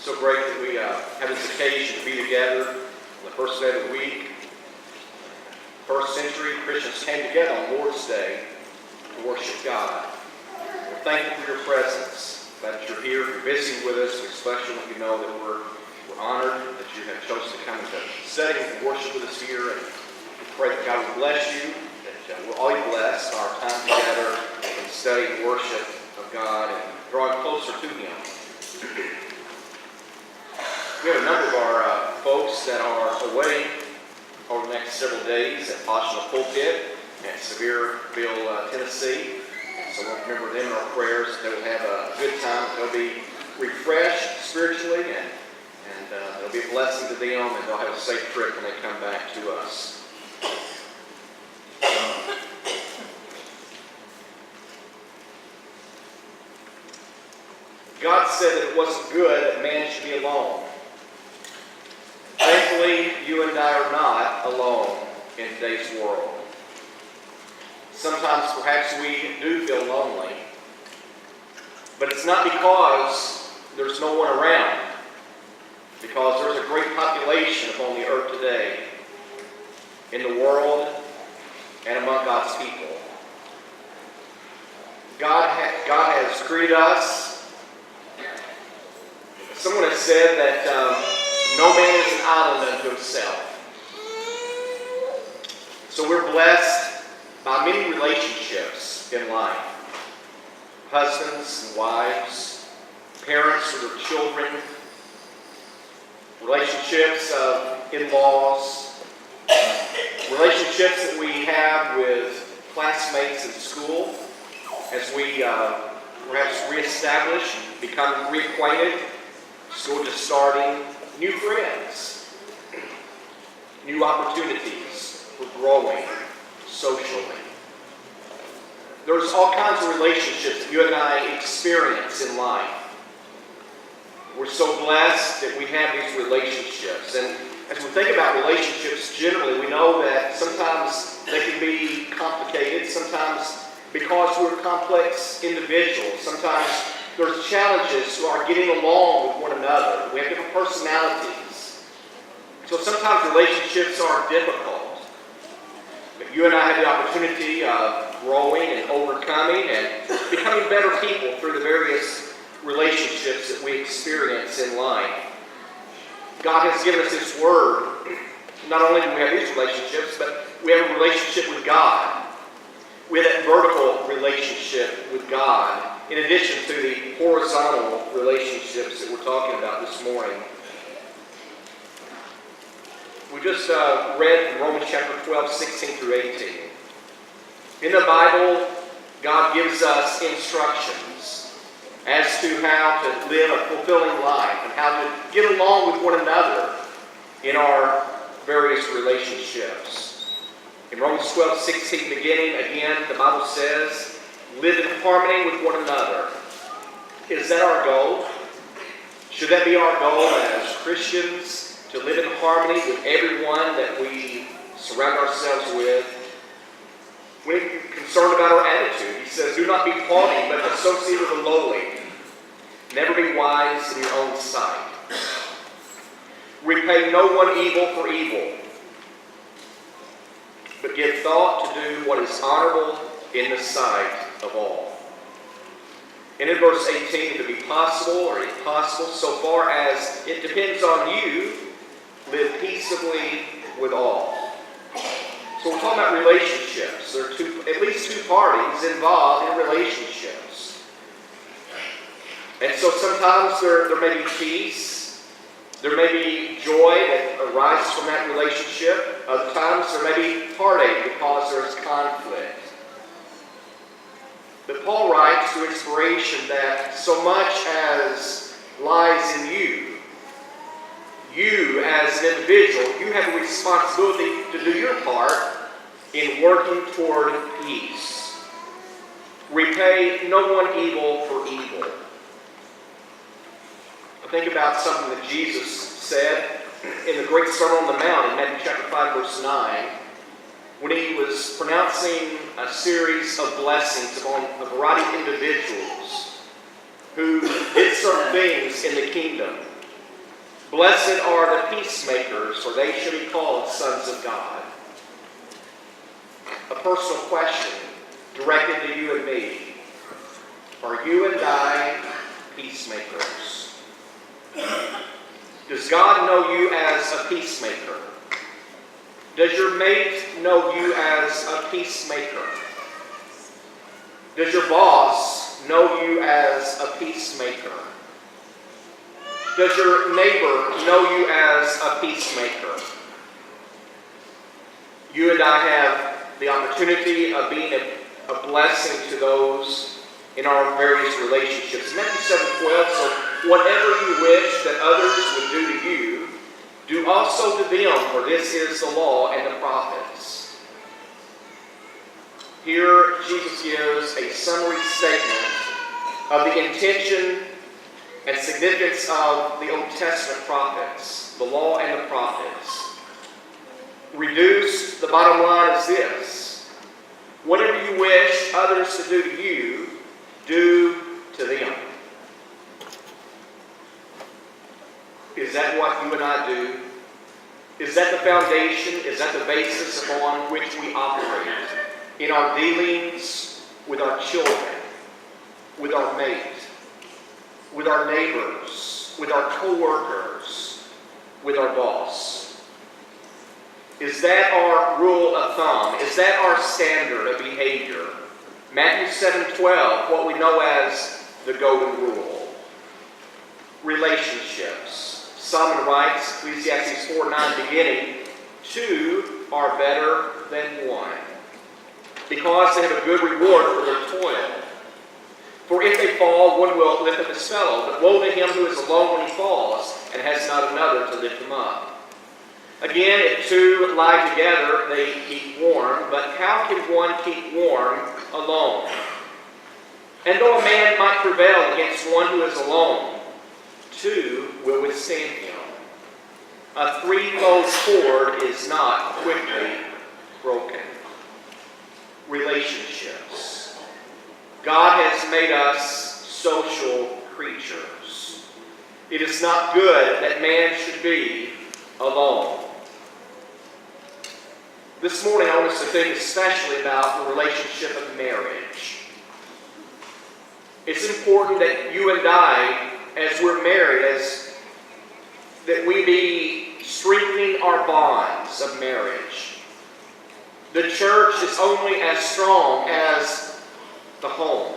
So great that we have this occasion to be together on the first day of the week. First century Christians came together on Lord's Day to worship God. We're thankful for your presence, that you're here, you're visiting with us. We especially want you to know that we're honored that you have chosen to come into setting and worship with us here. And we pray that God will bless you, that we'll all be blessed our time together in study and worship of God and drawing closer to Him. We have a number of our folks that are away over the next several days at Poshna Pulpit and Sevierville, Tennessee. So we'll remember them in our prayers. They will have a good time. They'll be refreshed spiritually, and it'll be a blessing to them, and they'll have a safe trip when they come back to us. God said that it wasn't good that man should be alone. Thankfully, you and I are not alone in today's world. Sometimes perhaps we do feel lonely, but it's not because there's no one around, because there's a great population upon the earth today, in the world and among God's people. God has created us. Someone has said that no man is an island unto himself. So we're blessed by many relationships in life. Husbands and wives, parents with their children, relationships of in-laws, relationships that we have with classmates in school as we perhaps reestablish, become reacquainted, school just starting, new friends, new opportunities for growing socially. There's all kinds of relationships that you and I experience in life. We're so blessed that we have these relationships. And as we think about relationships generally, we know that sometimes they can be complicated. Sometimes because we're complex individuals, sometimes there's challenges to our getting along with one another. We have different personalities. So sometimes relationships are difficult. But you and I have the opportunity of growing and overcoming and becoming better people through the various relationships that we experience in life. God has given us His Word. Not only do we have these relationships, but we have a relationship with God. We have that vertical relationship with God, in addition to the horizontal relationships that we're talking about this morning. We just read from Romans chapter 12, 16 through 18. In the Bible, God gives us instructions as to how to live a fulfilling life and how to get along with one another in our various relationships. In Romans 12, 16 beginning, again, the Bible says, live in harmony with one another. Is that our goal? Should that be our goal as Christians, to live in harmony with everyone that we surround ourselves with? We're concerned about our attitude. He says, do not be haughty, but associate with the lowly. Never be wise in your own sight. Repay no one evil for evil, but give thought to do what is honorable in the sight of all. And in verse 18, if it be possible or impossible, so far as it depends on you, live peaceably with all. So we're talking about relationships. There are at least two parties involved in relationships. And so sometimes there may be peace. There may be joy that arises from that relationship. Other times there may be heartache because there's conflict. But Paul writes through inspiration that so much as lies in you, you as an individual, you have a responsibility to do your part in working toward peace. Repay no one evil for evil. I think about something that Jesus said in the Great Sermon on the Mount in Matthew chapter 5, verse 9, when he was pronouncing a series of blessings upon a variety of individuals who did certain things in the kingdom. Blessed are the peacemakers, for they shall be called sons of God. A personal question directed to you and me. Are you and I peacemakers? Does God know you as a peacemaker? Does your mate know you as a peacemaker? Does your boss know you as a peacemaker? Does your neighbor know you as a peacemaker? You and I have the opportunity of being a blessing to those in our various relationships. Matthew 7:12, so whatever you wish that others would do to you, do also to them, for this is the law and the prophets. Here, Jesus gives a summary statement of the intention and significance of the Old Testament prophets, the law and the prophets. Reduced, the bottom line is this: whatever you wish others to do to you, do to them. Is that what you and I do? Is that the foundation? Is that the basis upon which we operate in our dealings with our children, with our mate, with our neighbors, with our co-workers, with our boss? Is that our rule of thumb? Is that our standard of behavior? Matthew 7:12, what we know as the golden rule. Relationships. Solomon writes, Ecclesiastes 4:9 beginning, two are better than one, because they have a good reward for their toil. For if they fall, one will lift up his fellow, but woe to him who is alone when he falls, and has not another to lift him up. Again, if two lie together, they keep warm, but how can one keep warm alone? And though a man might prevail against one who is alone, two will withstand him. A threefold cord is not quickly broken. Relationships. God has made us social creatures. It is not good that man should be alone. This morning I want us to think especially about the relationship of marriage. It's important that you and I, as we're married, that we be strengthening our bonds of marriage. The church is only as strong as the home.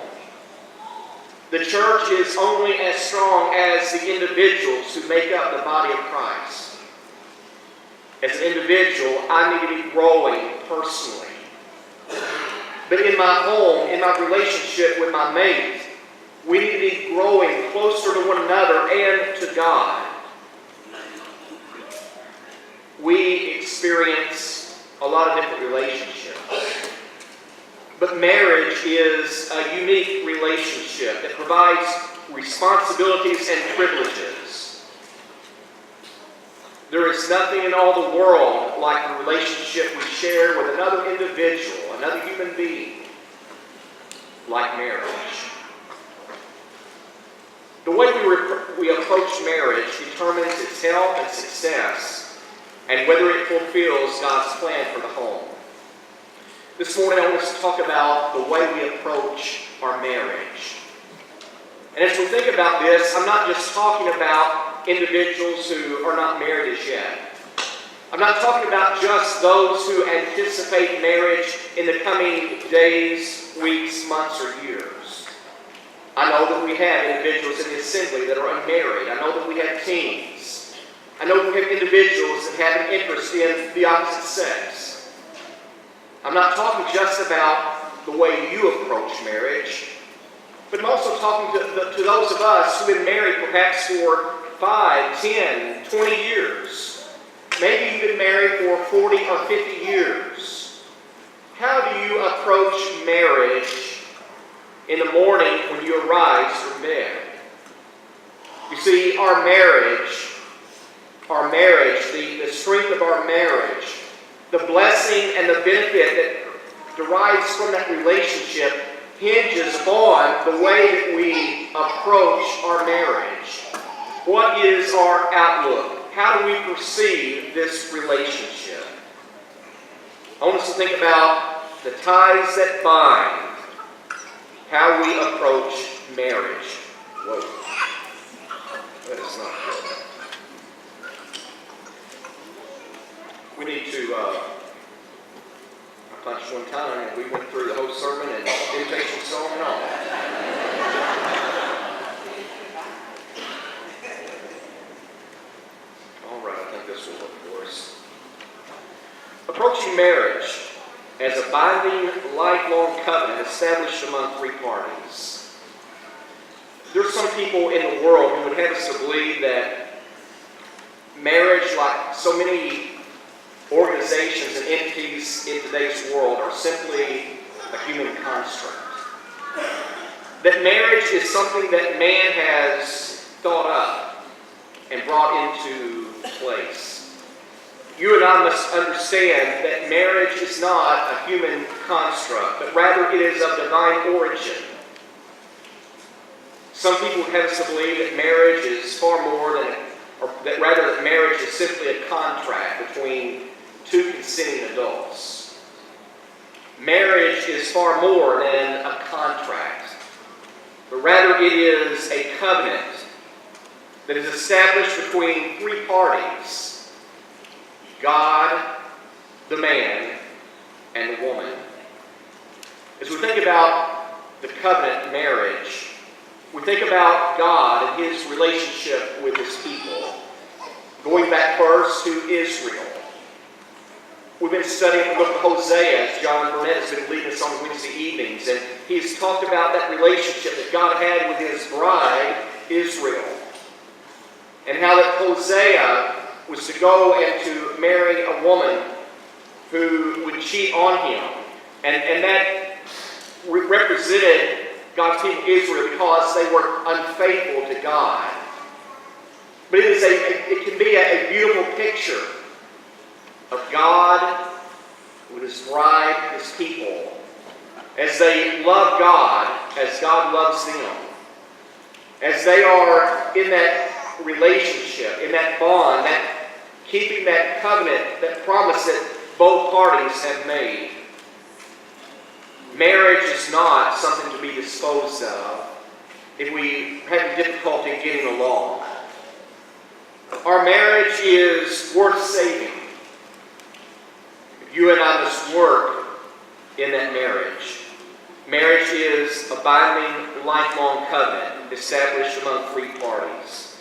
The church is only as strong as the individuals who make up the body of Christ. As an individual, I need to be growing personally. But in my home, in my relationship with my mate, we need to be growing closer to one another and to God. We experience a lot of different relationships. But marriage is a unique relationship that provides responsibilities and privileges. There is nothing in all the world like the relationship we share with another individual, another human being, like marriage. The way we approach marriage determines its health and success, and whether it fulfills God's plan for the home. This morning I want us to talk about the way we approach our marriage. And as we think about this, I'm not just talking about individuals who are not married as yet. I'm not talking about just those who anticipate marriage in the coming days, weeks, months, or years. I know that we have individuals in the assembly that are unmarried. I know that we have teens. I know that we have individuals that have an interest in the opposite sex. I'm not talking just about the way you approach marriage, but I'm also talking to those of us who have been married perhaps for 5, 10, 20 years. Maybe you've been married for 40 or 50 years. How do you approach marriage in the morning when you arise from bed? You see, our marriage, the strength of our marriage, the blessing and the benefit that derives from that relationship hinges upon the way that we approach our marriage. What is our outlook? How do we perceive this relationship? I want us to think about the ties that bind, how we approach marriage. Whoa. That is not good. We need to, I punched one time and we went through the whole sermon and invitation song and all. All right, I think this will work for us. Approaching marriage as a binding, lifelong covenant established among three parties. There's some people in the world who would have us to believe that marriage, like so many organizations and entities in today's world, are simply a human construct. That marriage is something that man has thought up and brought into place. You and I must understand that marriage is not a human construct, but rather it is of divine origin. Some people have us to believe that marriage is far more than, or that rather that marriage is simply a contract between two consenting adults. Marriage is far more than a contract, but rather it is a covenant that is established between three parties: God, the man, and the woman. As we think about the covenant marriage, we think about God and His relationship with His people. Going back first to Israel. We've been studying the book of Hosea as John Burnett has been leading us on Wednesday evenings, and he's talked about that relationship that God had with His bride, Israel. And how that Hosea was to go and to marry a woman who would cheat on him. And that represented God's people Israel because they were unfaithful to God. But it can be a beautiful picture of God with His bride, His people, as they love God as God loves them. As they are in that relationship, in that bond, that keeping that covenant, that promise that both parties have made. Marriage is not something to be disposed of if we have difficulty getting along. Our marriage is worth saving. You and I must work in that marriage. Marriage is a binding, lifelong covenant established among three parties.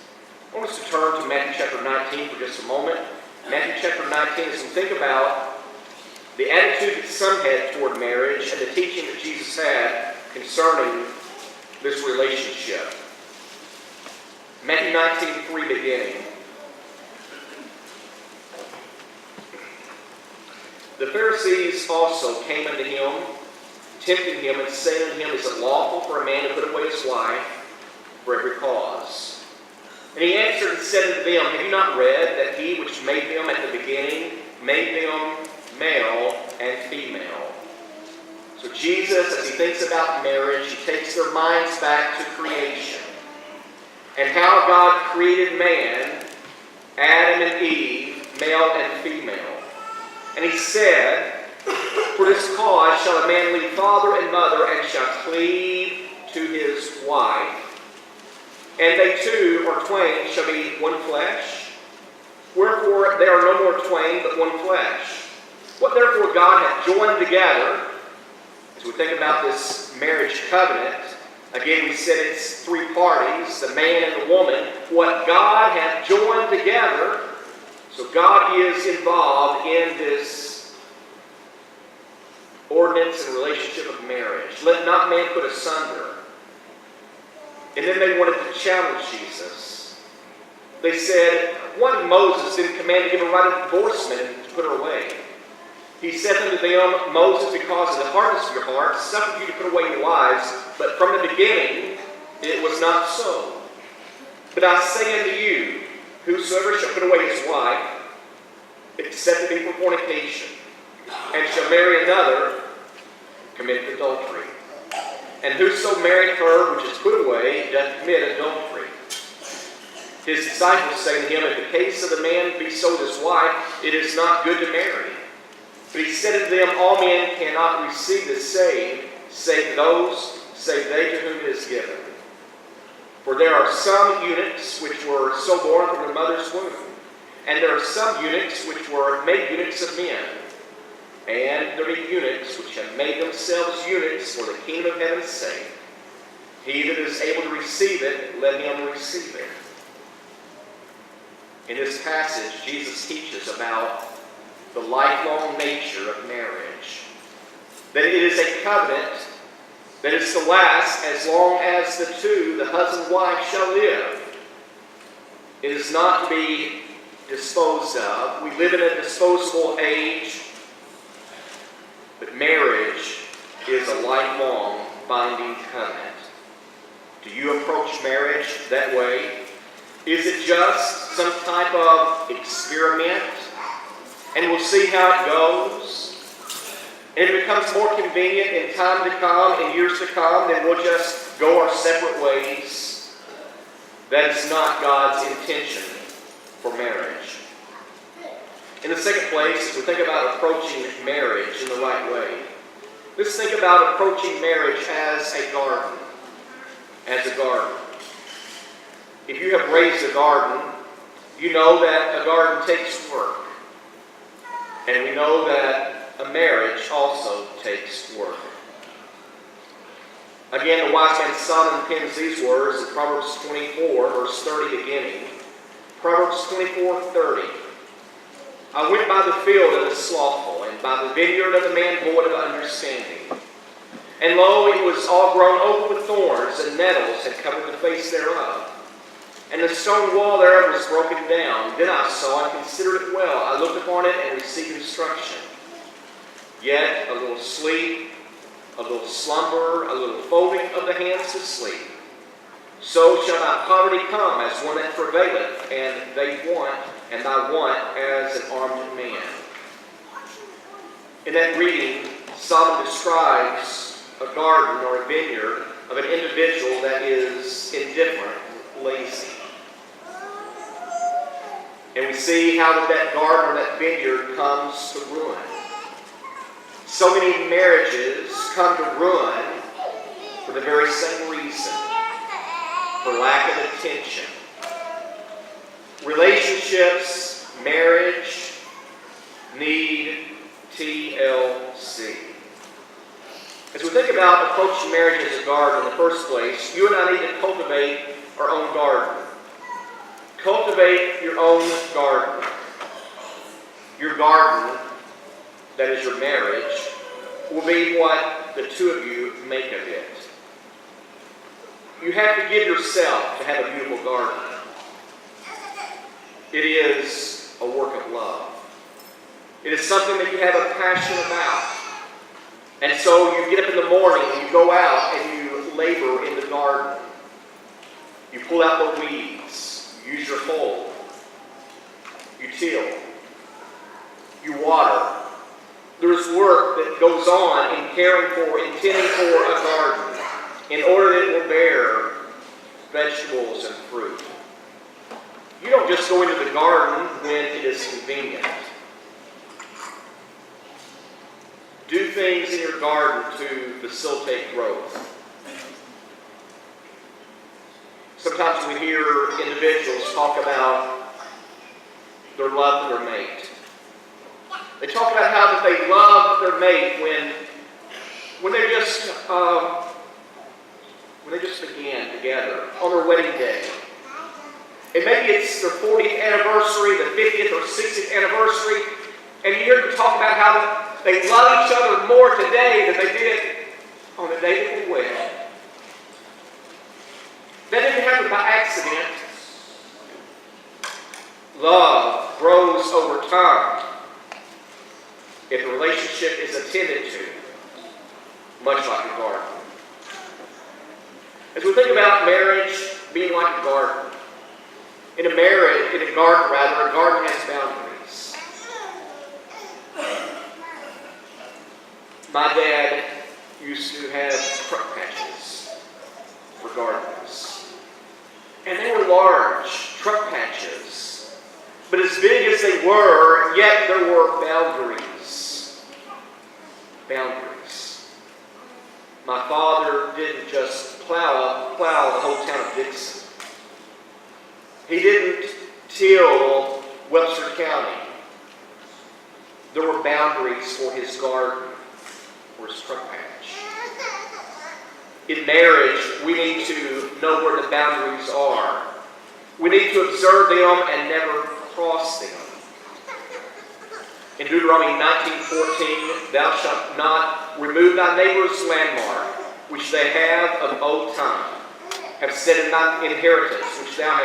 I want us to turn to Matthew chapter 19 for just a moment. Matthew chapter 19, as we think about the attitude that some had toward marriage and the teaching that Jesus had concerning this relationship. Matthew 19:3 beginning. The Pharisees also came unto him, tempting him, and saying unto him, Is it lawful for a man to put away his wife for every cause? And he answered and said unto them, Have you not read that He which made them at the beginning made them male and female? So Jesus, as He thinks about marriage, He takes their minds back to creation and how God created man, Adam and Eve, male and female. And He said, For this cause shall a man leave father and mother, and shall cleave to his wife, and they two or twain shall be one flesh. Wherefore they are no more twain, but one flesh. What therefore God hath joined together, as we think about this marriage covenant, again we said it's three parties, the man and the woman. What God hath joined together, so God is involved in this ordinance and relationship of marriage. Let not man put asunder. And then they wanted to challenge Jesus. They said, Why did Moses didn't command to give a right of divorcement and to put her away? He said unto them, Moses, because of the hardness of your heart, suffered you to put away your wives, but from the beginning it was not so. But I say unto you, whosoever shall put away his wife, except it be for fornication, and shall marry another, commit adultery. And whoso married her which is put away doth commit adultery. His disciples say to him, "In the case of the man be sold his wife, it is not good to marry." But he said to them, "All men cannot receive the same, save they to whom it is given. For there are some eunuchs which were so born from their mother's womb, and there are some eunuchs which were made eunuchs of men. And there be eunuchs which have made themselves eunuchs for the kingdom of heaven's sake. He that is able to receive it, let him receive it." In this passage, Jesus teaches about the lifelong nature of marriage. That it is a covenant that is to last as long as the husband and wife, shall live. It is not to be disposed of. We live in a disposable age, but marriage is a lifelong binding covenant. Do you approach marriage that way? Is it just some type of experiment? And we'll see how it goes. And if it becomes more convenient in time to come, in years to come, then we'll just go our separate ways. That is not God's intention for marriage. In the second place, we think about approaching marriage in the right way. Let's think about approaching marriage as a garden. As a garden. If you have raised a garden, you know that a garden takes work. And we know that a marriage also takes work. Again, the wise man Solomon pens these words in Proverbs 24, verse 30 beginning. Proverbs 24:30. "I went by the field of the slothful, and by the vineyard of the man void of understanding. And lo, it was all grown over with thorns, and nettles had covered the face thereof. And the stone wall thereof was broken down. Then I saw and considered it well. I looked upon it and received instruction. Yet a little sleep, a little slumber, a little folding of the hands to sleep. So shall thy poverty come as one that travaileth, and thy want as an armed man." In that reading, Solomon describes a garden or a vineyard of an individual that is indifferent, lazy. And we see how that garden or that vineyard comes to ruin. So many marriages come to ruin for the very same reason, for lack of attention. Relationships, marriage, need TLC. As we think about approaching marriage as a garden in the first place, you and I need to cultivate our own garden. Cultivate your own garden. Your garden, that is your marriage, will be what the two of you make of it. You have to give yourself to have a beautiful garden. It is a work of love. It is something that you have a passion about. And so you get up in the morning and you go out and you labor in the garden. You pull out the weeds. You use your hoe. You till. You water. There's work that goes on in caring for, in tending for a garden in order that it will bear vegetables and fruit. You don't just go into the garden when it is convenient. Do things in your garden to facilitate growth. Sometimes we hear individuals talk about their love for their mate. They talk about how that they love their mate when they just began together on their wedding day. And maybe it's their 40th anniversary, the 50th or 60th anniversary, and you hear them talk about how they love each other more today than they did on the day that they wed. That didn't happen by accident. Love grows over time if the relationship is attended to, much like a garden. As we think about marriage being like a garden, in a garden has boundaries. My dad used to have truck patches for gardens. And they were large truck patches. But as big as they were, yet there were boundaries. Boundaries. My father didn't just plow the whole town of Dixon. He didn't till Webster County. There were boundaries for his garden, for his truck patch. In marriage, we need to know where the boundaries are. We need to observe them and never cross them. In Deuteronomy 19:14, thou shalt not remove thy neighbor's landmark, which they have of old time, have set in thine inheritance, which thou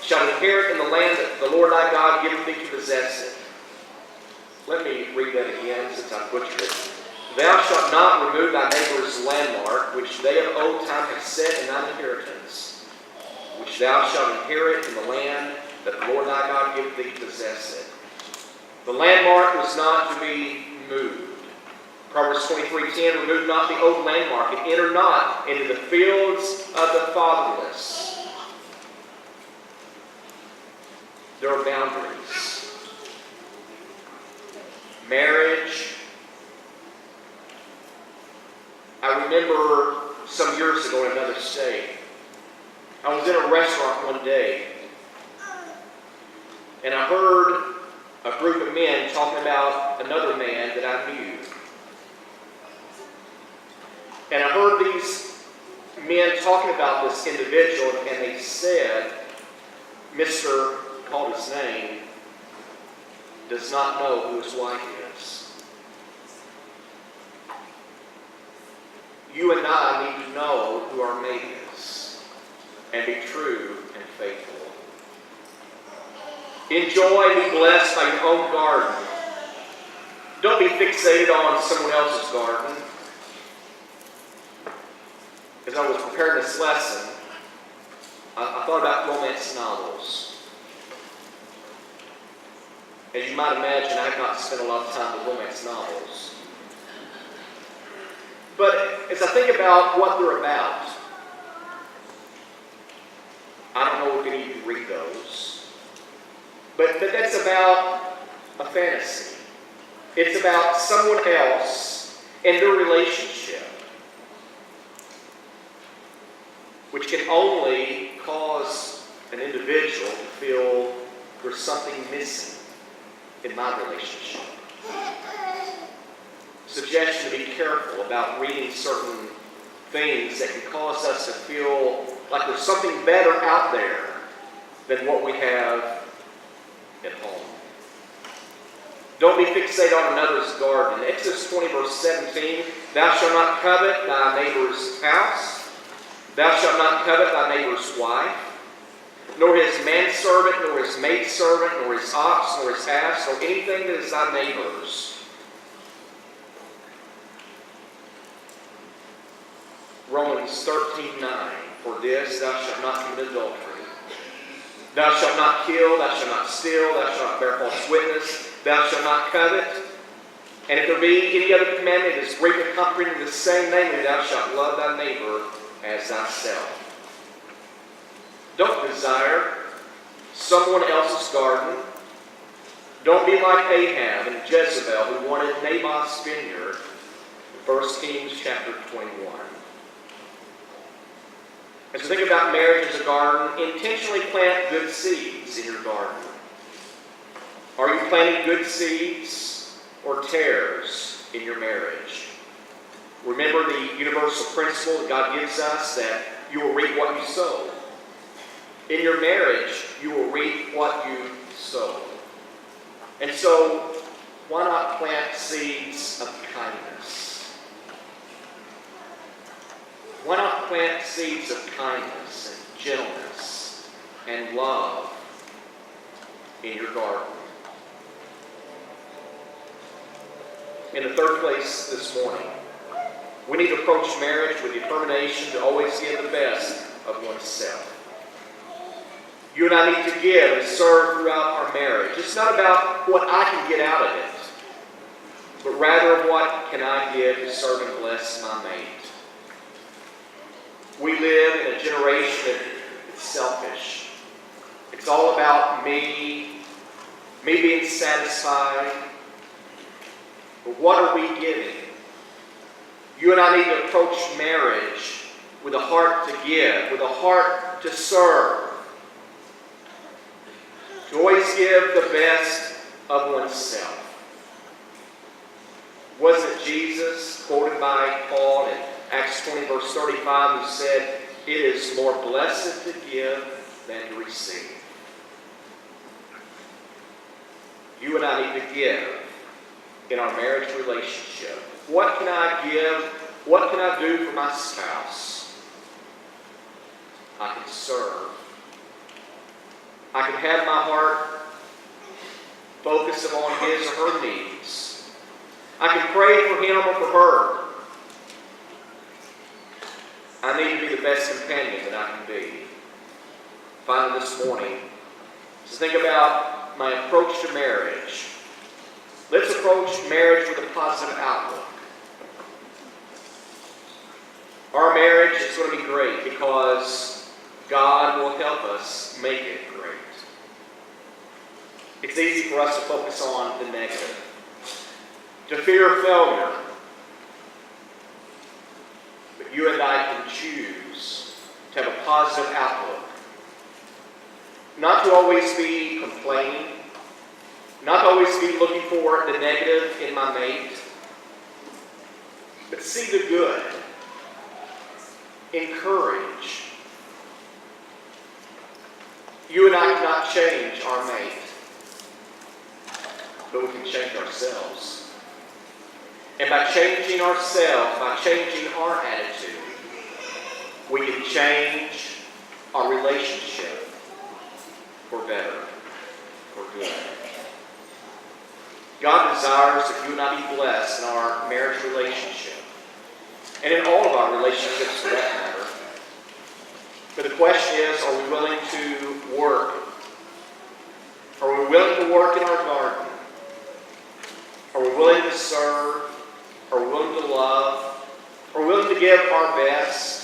shalt inherit in the land that the Lord thy God giveth thee to possess it. Let me read that again since I butchered it. Thou shalt not remove thy neighbor's landmark, which they of old time have set in thine inheritance, which thou shalt inherit in the land that the Lord thy God giveth thee to possess it. The landmark was not to be moved. Proverbs 23:10, remove not the old landmark, and enter not into the fields of the fatherless. There are boundaries. Marriage. I remember some years ago in another state, I was in a restaurant one day, and I heard a group of men talking about another man that I knew. And I heard these men talking about this individual, and they said, Mr. called his name, does not know who his wife is. You and I need to know who our mate is and be true and faithful. Enjoy and be blessed by your own garden. Don't be fixated on someone else's garden. As I was preparing this lesson, I thought about romance novels. As you might imagine, I have not spent a lot of time with romance novels. But as I think about what they're about, I don't know if any of you read those, but that's about a fantasy. It's about someone else and their relationship, which can only cause an individual to feel there's something missing in my relationship. Suggestion to be careful about reading certain things that can cause us to feel like there's something better out there than what we have at home. Don't be fixated on another's garden. Exodus 20 verse 17, thou shalt not covet thy neighbor's house, thou shalt not covet thy neighbor's wife, nor his manservant, nor his maidservant, nor his ox, nor his ass, nor anything that is thy neighbor's. Romans 13:9, for this thou shalt not commit adultery. Thou shalt not kill, thou shalt not steal, thou shalt not bear false witness, thou shalt not covet. And if there be any other commandment that is briefly comprehended the same, namely, thou shalt love thy neighbor as thyself. Don't desire someone else's garden. Don't be like Ahab and Jezebel, who wanted Naboth's vineyard. 1 Kings chapter 21. As you think about marriage as a garden, intentionally plant good seeds in your garden. Are you planting good seeds or tares in your marriage? Remember the universal principle that God gives us, that you will reap what you sow. In your marriage, you will reap what you sow. And so, why not plant seeds of kindness? Why not plant seeds of kindness and gentleness and love in your garden? In the third place this morning, we need to approach marriage with determination to always give the best of oneself. You and I need to give and serve throughout our marriage. It's not about what I can get out of it, but rather what can I give to serve and bless my mate. We live in a generation that's selfish. It's It's all about me being satisfied. But what are we giving? You and I need to approach marriage with a heart to give, with a heart to serve. To always give the best of oneself. Wasn't Jesus, quoted by Paul in Acts 20, verse 35, who said, "It is more blessed to give than to receive"? You and I need to give in our marriage relationship. What can I give? What can I do for my spouse? I can serve. I can have my heart focused upon his or her needs. I can pray for him or for her. I need to be the best companion that I can be. Finally, this morning, just think about my approach to marriage. Let's approach marriage with a positive outlook. Our marriage is going to be great because God will help us make it great. It's easy for us to focus on the negative, to fear failure. But you and I can choose to have a positive outlook. Not to always be complaining, not to always be looking for the negative in my mate, but see the good. Encourage. You and I cannot change our mate, but we can change ourselves. And by changing ourselves, by changing our attitude, we can change our relationship for better, for good. God desires that you and I be blessed in our marriage relationship, and in all of our relationships for that matter. But the question is, are we willing to work? Are we willing to work in our garden? Are we willing to serve? Are we willing to love? Are we willing to give our best?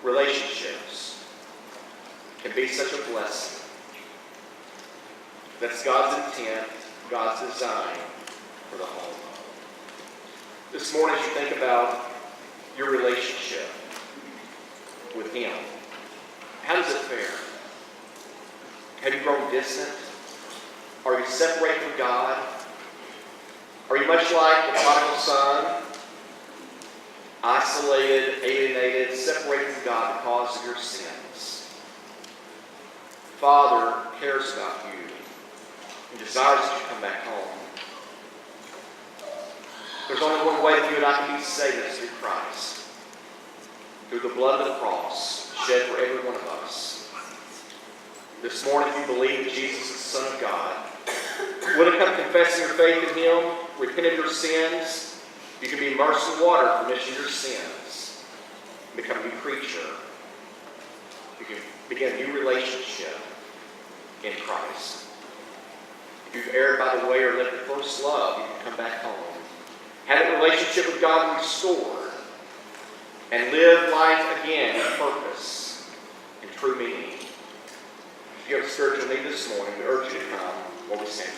Relationships can be such a blessing. That's God's intent, God's design for the home. This morning, as you think about your relationship with Him, how does it fare? Have you grown distant? Are you separated from God? Are you much like the prodigal son? Isolated, alienated, separated from God because of your sins. Father cares about you and desires that you come back home. There's only one way that you and I can be saved, is through Christ. Through the blood of the cross shed for every one of us. This morning, if you believe that Jesus is the Son of God, would it come confessing your faith in Him, repent of your sins, you can be immersed in water for remission of your sins, and become a new creature. You can begin a new relationship in Christ. If you've erred by the way or left your first love, you can come back home. Have that relationship with God restored, and live life again in purpose and true meaning. If you have a spiritual need this morning, we urge you to come while we stand.